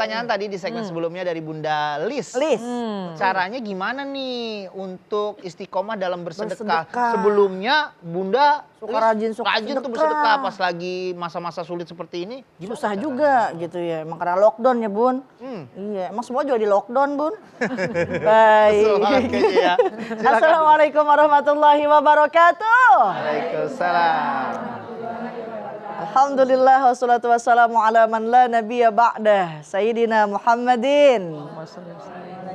pertanyaan tadi di segmen sebelumnya dari Bunda Lis. Caranya gimana nih untuk istiqomah dalam bersedekah? Sebelumnya Bunda suka rajin tuh bersedekah pas lagi masa-masa sulit seperti ini. Susah juga gitu ya, emang karena lockdown ya Bun. Iya, emang semua juga di lockdown Bun. Baik. Ya. Assalamualaikum warahmatullahi wabarakatuh. Waalaikumsalam. Alhamdulillah wassalatu wassalamu ala man la nabiyya ba'dah Sayyidina Muhammadin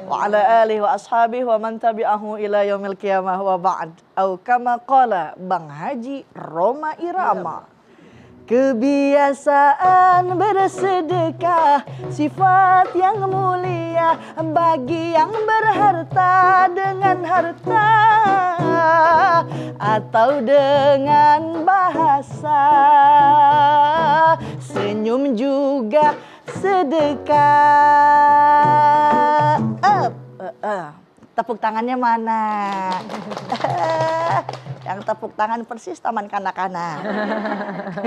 wa ala alihi wa ashabihi wa man tabi'ahu ila yaumil qiyamah wa ba'd. Au kama qala Bang Haji Roma Irama. Kebiasaan bersedekah sifat yang mulia bagi yang berharta dengan harta atau dengan bahasa. Senyum juga sedekah. Tepuk tangannya mana? Yang tepuk tangan persis taman kanak-kanak.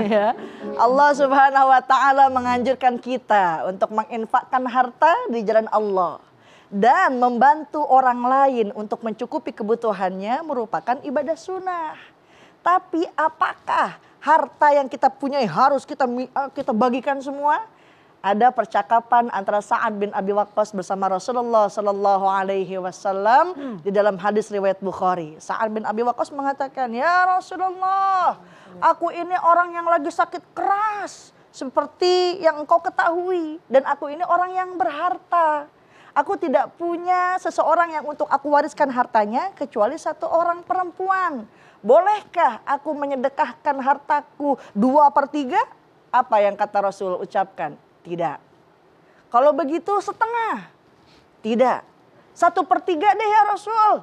Ya. Allah Subhanahu wa taala menganjurkan kita untuk menginfakkan harta di jalan Allah dan membantu orang lain untuk mencukupi kebutuhannya merupakan ibadah sunnah. Tapi apakah harta yang kita punyai harus kita bagikan semua? Ada percakapan antara Sa'ad bin Abi Waqqas bersama Rasulullah Sallallahu Alaihi Wasallam di dalam hadis riwayat Bukhari. Sa'ad bin Abi Waqqas mengatakan, ya Rasulullah, aku ini orang yang lagi sakit keras seperti yang engkau ketahui, dan aku ini orang yang berharta. Aku tidak punya seseorang yang untuk aku wariskan hartanya kecuali satu orang perempuan. Bolehkah aku menyedekahkan hartaku 2/3? Apa yang kata Rasul ucapkan? Tidak. Kalau begitu setengah? Tidak. 1/3 deh ya Rasul.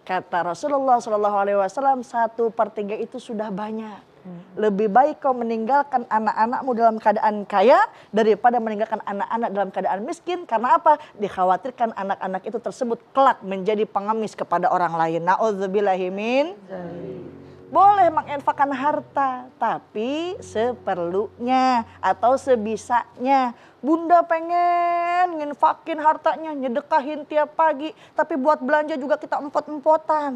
Kata Rasulullah SAW, 1/3 itu sudah banyak. Lebih baik kau meninggalkan anak-anakmu dalam keadaan kaya daripada meninggalkan anak-anak dalam keadaan miskin. Karena apa? Dikhawatirkan anak-anak itu tersebut kelak menjadi pengemis kepada orang lain. Na'udzubillahi min. Boleh menginfakkan harta, tapi seperlunya atau sebisanya. Bunda pengen nginfakin hartanya, nyedekahin tiap pagi, tapi buat belanja juga kita empot-empotan.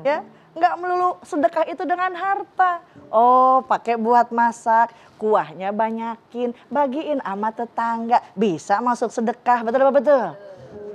Ya, nggak melulu sedekah itu dengan harta. Oh, pakai buat masak, kuahnya banyakin, bagiin sama tetangga, bisa masuk sedekah, betul?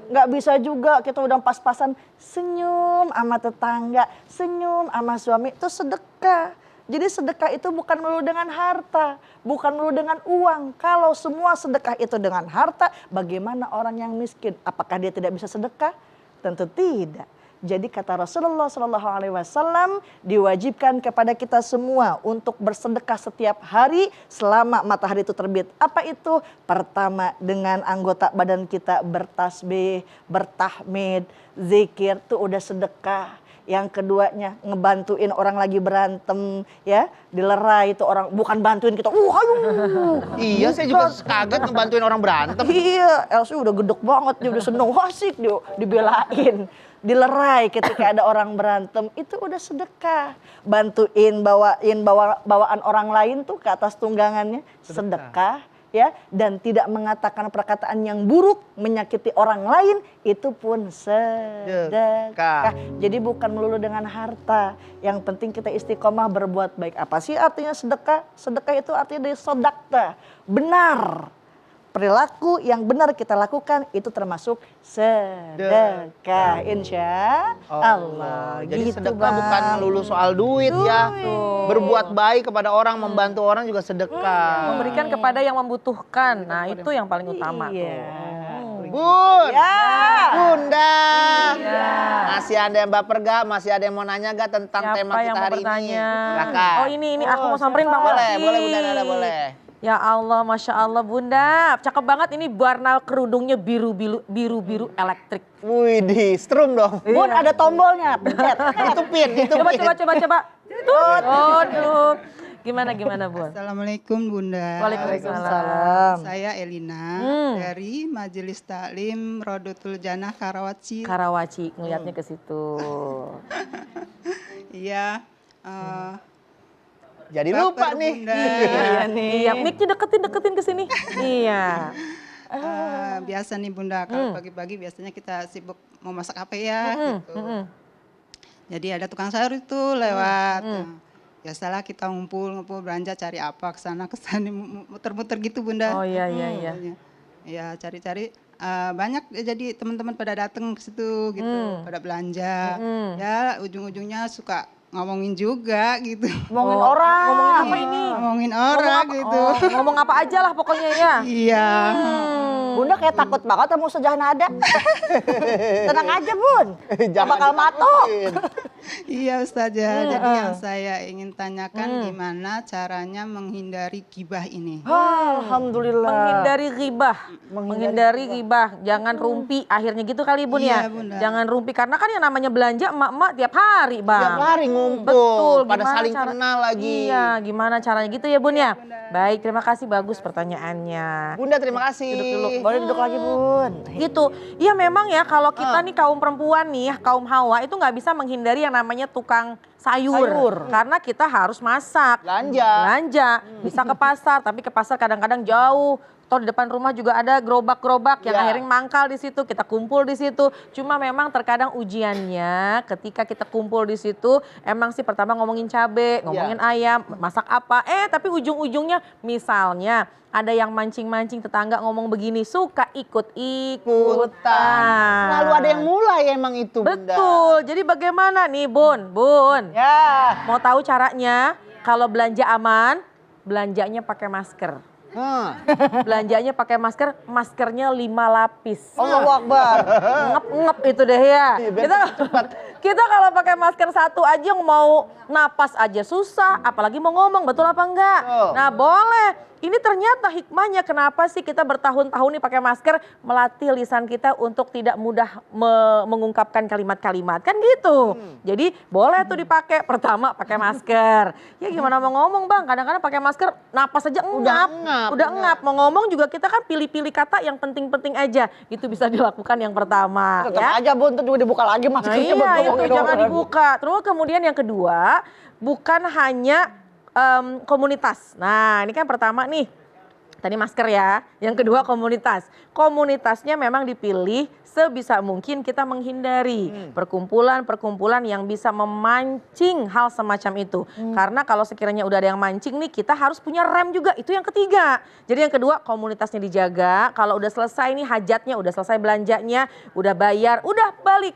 Nggak bisa juga kita udah pas-pasan senyum sama tetangga, senyum sama suami, itu sedekah. Jadi sedekah itu bukan melulu dengan harta, bukan melulu dengan uang. Kalau semua sedekah itu dengan harta, bagaimana orang yang miskin? Apakah dia tidak bisa sedekah? Tentu tidak. Jadi kata Rasulullah SAW, diwajibkan kepada kita semua untuk bersedekah setiap hari selama matahari itu terbit. Apa itu? Pertama, dengan anggota badan kita bertasbih, bertahmid, zikir, itu udah sedekah. Yang keduanya ngebantuin orang lagi berantem, ya, dilerai itu orang, bukan bantuin kita. Ayo. Iya, saya juga kaget ngebantuin orang berantem. Iya, Elsie udah gedek banget, dia udah seneng, asik dia dibelain. Dilerai ketika ada orang berantem, itu udah sedekah. Bantuin bawaan orang lain tuh ke atas tunggangannya, sedekah. Ya, dan tidak mengatakan perkataan yang buruk menyakiti orang lain, itu pun sedekah. Jadi bukan melulu dengan harta, yang penting kita istiqomah berbuat baik. Apa sih artinya sedekah? Sedekah itu artinya dari sodakta, benar. Perilaku yang benar kita lakukan itu termasuk sedekah, insya Allah. Jadi gitu, sedekah bukan melulu soal duit ya. Berbuat baik kepada orang, membantu orang juga sedekah. Memberikan kepada yang membutuhkan. Nah, itu yang paling utama tuh. Bun, Bunda, masih ada yang baper gak? Masih ada yang mau nanya gak tentang tema kita hari ini? Silakan. Oh ini aku mau samperin Bang Boleh Bunda Nada, boleh. Ya Allah, Masya Allah Bunda, cakep banget ini warna kerudungnya biru elektrik. Wih, strum dong. Bun, ada tombolnya, pencet. Itu pin. Coba. Aduh. Gimana Bun? Assalamualaikum Bunda. Waalaikumsalam. Saya Elina dari Majelis Taklim Rodotul Jannah Karawaci. Ngeliatnya ke situ. Iya. Jadi lupa nih. Bunda. Iya, mic-nya deketin ke sini. Iya. biasa nih Bunda, kalau pagi-pagi biasanya kita sibuk mau masak apa ya gitu. Jadi ada tukang sayur itu lewat. Biasalah kita ngumpul belanja cari apa kesana kesana muter-muter gitu Bunda. Oh iya. Ya cari-cari banyak jadi teman-teman pada datang ke situ gitu, pada belanja. Ya ujung-ujungnya suka ngomongin juga gitu. Ngomongin orang. Ngomongin apa ini? Ngomongin orang gitu. Ngomong apa aja lah pokoknya ya. Iya. Bunda kayak takut banget sama Ustazah Nada. Tenang aja Bun, gak bakal matok. Iya Ustazah, jadi yang saya ingin tanyakan gimana caranya menghindari gibah ini. Alhamdulillah. Menghindari ghibah, jangan rumpi akhirnya gitu kali Bun ya. Iya, Bunda. Jangan rumpi karena kan yang namanya belanja emak-emak tiap hari Bang. Tiap hari ngumpul, Betul, pada gimana saling kenal lagi. Iya, gimana caranya gitu ya Bun ya. Baik, terima kasih bagus pertanyaannya. Bunda terima kasih. Duduk. Boleh duduk lagi Bun. Gitu. Iya memang ya kalau kita nih kaum perempuan nih, kaum hawa itu nggak bisa menghindari yang namanya tukang sayur. Karena kita harus masak. Belanja. Bisa ke pasar, tapi ke pasar kadang-kadang jauh. Toh di depan rumah juga ada gerobak-gerobak yang akhirnya mangkal di situ, kita kumpul di situ. Cuma memang terkadang ujiannya ketika kita kumpul di situ, emang sih pertama ngomongin cabe, ngomongin ayam, masak apa. Tapi ujung-ujungnya misalnya ada yang mancing-mancing tetangga ngomong begini, suka ikut-ikutan. Selalu ada yang mulai emang itu Bunda. Betul, jadi bagaimana nih Bun? Ya. Mau tahu caranya? Kalau belanja aman, belanjanya pakai masker. Belanjanya pakai masker, maskernya 5 lapis. Allahu Akbar. Ngep-ngep itu deh ya. Kita kalau pakai masker satu aja mau napas aja susah, apalagi mau ngomong, betul apa enggak? Nah boleh. Ini ternyata hikmahnya kenapa sih kita bertahun-tahun nih pakai masker, melatih lisan kita untuk tidak mudah mengungkapkan kalimat-kalimat kan gitu. Jadi boleh tuh dipakai. Pertama pakai masker. Ya gimana mau ngomong Bang? Kadang-kadang pakai masker napas aja udah ngap. Mau ngomong juga kita kan pilih-pilih kata yang penting-penting aja. Itu bisa dilakukan yang pertama. Tetap aja Bun, tuh dibuka lagi maskernya. Nah, iya itu jangan dibuka. Terus kemudian yang kedua, bukan hanya komunitas. Nah ini kan pertama nih, tadi masker ya. Yang kedua komunitas. Komunitasnya memang dipilih sebisa mungkin kita menghindari perkumpulan-perkumpulan yang bisa memancing hal semacam itu. Karena kalau sekiranya udah ada yang mancing nih, kita harus punya rem juga. Itu yang ketiga. Jadi yang kedua komunitasnya dijaga. Kalau udah selesai nih hajatnya, udah selesai belanjanya, udah bayar, udah balik.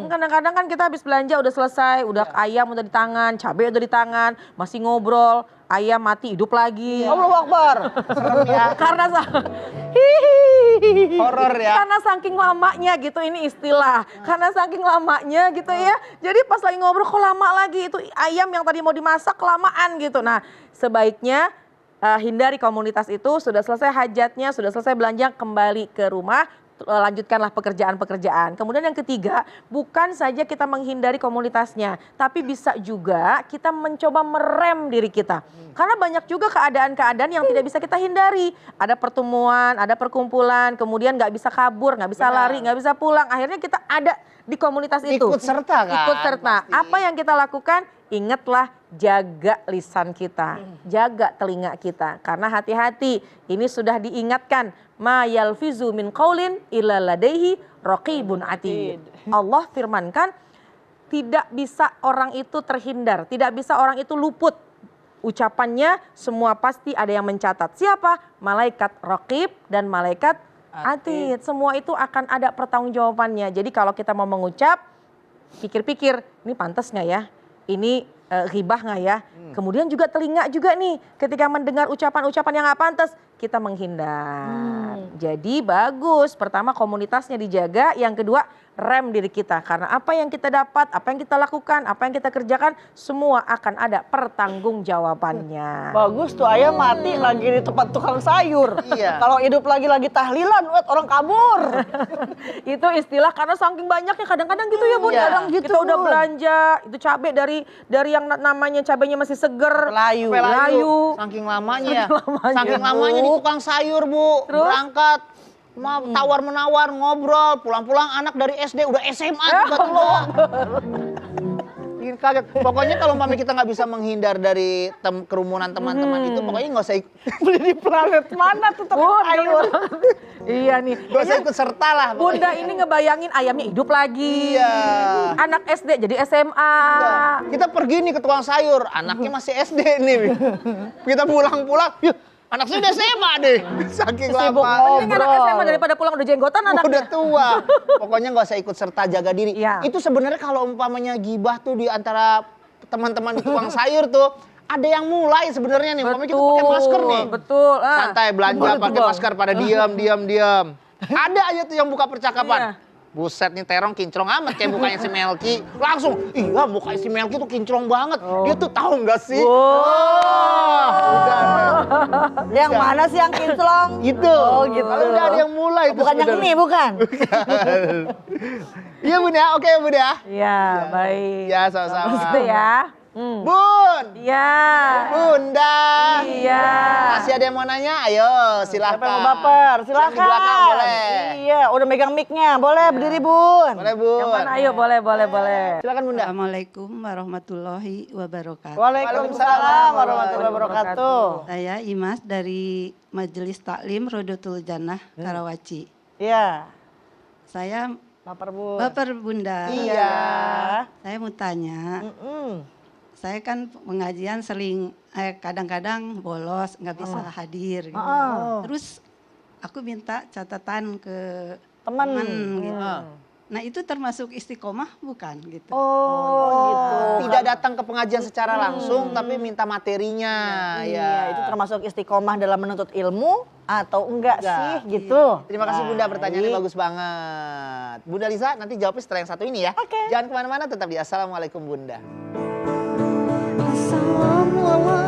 Kadang-kadang kan kita habis belanja udah selesai, udah ayam udah di tangan, cabai udah di tangan, masih ngobrol, ayam mati hidup lagi. Allahu Akbar. Serem ya. Karena Horor ya. Karena saking lamanya gitu, ini istilah. Karena saking lamanya gitu ya. Jadi pas lagi ngobrol kok lama lagi, itu ayam yang tadi mau dimasak kelamaan gitu. Nah sebaiknya hindari komunitas itu, sudah selesai hajatnya, sudah selesai belanja, kembali ke rumah. Lanjutkanlah pekerjaan-pekerjaan. Kemudian yang ketiga, bukan saja kita menghindari komunitasnya, tapi bisa juga kita mencoba merem diri kita. Karena banyak juga keadaan-keadaan yang tidak bisa kita hindari. Ada pertemuan, ada perkumpulan, kemudian nggak bisa kabur, nggak bisa lari, nggak bisa pulang. Akhirnya kita ada di komunitas itu. Ikut serta kan? Ikut serta. Pasti. Apa yang kita lakukan? Ingatlah, jaga lisan kita, jaga telinga kita. Karena hati-hati, ini sudah diingatkan. Ma yalfizu min qaulin illa ladaihi raqibun atid. Allah firmankan, tidak bisa orang itu terhindar, tidak bisa orang itu luput. Ucapannya semua pasti ada yang mencatat. Siapa? Malaikat raqib dan malaikat atid. Semua itu akan ada pertanggungjawabannya. Jadi kalau kita mau mengucap, pikir-pikir, ini pantas nggak ya? Ini ghibah nggak ya? Kemudian juga telinga juga nih, ketika mendengar ucapan-ucapan yang nggak pantas, kita menghindar. Jadi bagus, pertama komunitasnya dijaga, yang kedua rem diri kita. Karena apa yang kita dapat, apa yang kita lakukan, apa yang kita kerjakan, semua akan ada pertanggungjawabannya. Bagus tuh, ayam mati lagi di tempat tukang sayur. Iya. Kalau hidup lagi tahlilan, orang kabur. Itu istilah karena saking banyaknya kadang-kadang gitu ya Bun. Iya. Kadang Gitu, kita udah Bun. belanja, itu cabai dari yang namanya cabainya masih seger. Layu. Layu. Saking lamanya ya. Saking lamanya di tukang sayur Bu. Terus? Berangkat. Mau tawar-menawar, ngobrol. Pulang-pulang anak dari SD udah SMA juga tuh. bikin kaget. Pokoknya kalau mami kita nggak bisa menghindar dari kerumunan teman-teman itu, pokoknya nggak usah ikut. Beli di planet mana tuh tukang sayur? Iya nih. Nggak usah ikut serta lah. Bunda ini ngebayangin ayamnya hidup lagi. Iya. Anak SD jadi SMA. Kita pergi nih ke tukang sayur, anaknya masih SD nih. Kita pulang-pulang, yuk anak saya udah SMA deh. Saking Sibuk lama. Ini anak SMA daripada pulang udah jenggotan Udah anaknya. tua. Pokoknya nggak usah ikut serta, jaga diri. Iya. Itu sebenarnya kalau umpamanya gibah tuh di antara teman-teman di tukang sayur tuh, ada yang mulai sebenarnya nih. Umpamanya kita pakai masker nih. Betul. Santai belanja pakai masker pada diam. Ada aja tuh yang buka percakapan. Iya. Buset nih Terong kinclong amat kayak mukanya si Melki. Langsung, iya mukanya si Melki tuh kinclong banget. Dia tuh tahu nggak sih? Udah. Yang mana sih yang kinclong? Gitu. Oh gitu. Kalau udah ada yang mulai tuh Bukan yang sebenarnya. ini, bukan? Iya Bunda, oke Bunda. Iya, baik. Ya sama-sama. Gitu ya. Bun, Iya. Bunda. Iya. Masih ada yang mau nanya? Ayo silakan. Siapa yang mau baper? Yang di belakang Silakan. boleh. Iya, udah megang mic-nya. Boleh berdiri, Bun. Boleh Bun. Yang mana? Ayo, boleh. Silakan Bunda. Assalamualaikum warahmatullahi wabarakatuh. Waalaikumsalam warahmatullahi wabarakatuh. Saya Imas dari Majelis Taklim Rodotul Jannah Karawaci. Iya. Saya Baper, Bun. baper Bunda. Iya. Saya mau tanya, saya kan pengajian sering kadang-kadang bolos, nggak bisa hadir. Gitu. Terus aku minta catatan ke Teman. gitu. Nah itu termasuk istiqomah bukan gitu? Oh, gitu. Tidak datang ke pengajian secara langsung, tapi minta materinya. Iya, itu termasuk istiqomah dalam menuntut ilmu atau enggak sih gitu. Terima kasih Bunda, pertanyaannya bagus banget. Bunda Lisa nanti jawabnya setelah yang satu ini ya. Oke. Jangan kemana-mana, tetap di Assalamualaikum Bunda. Assalamualaikum.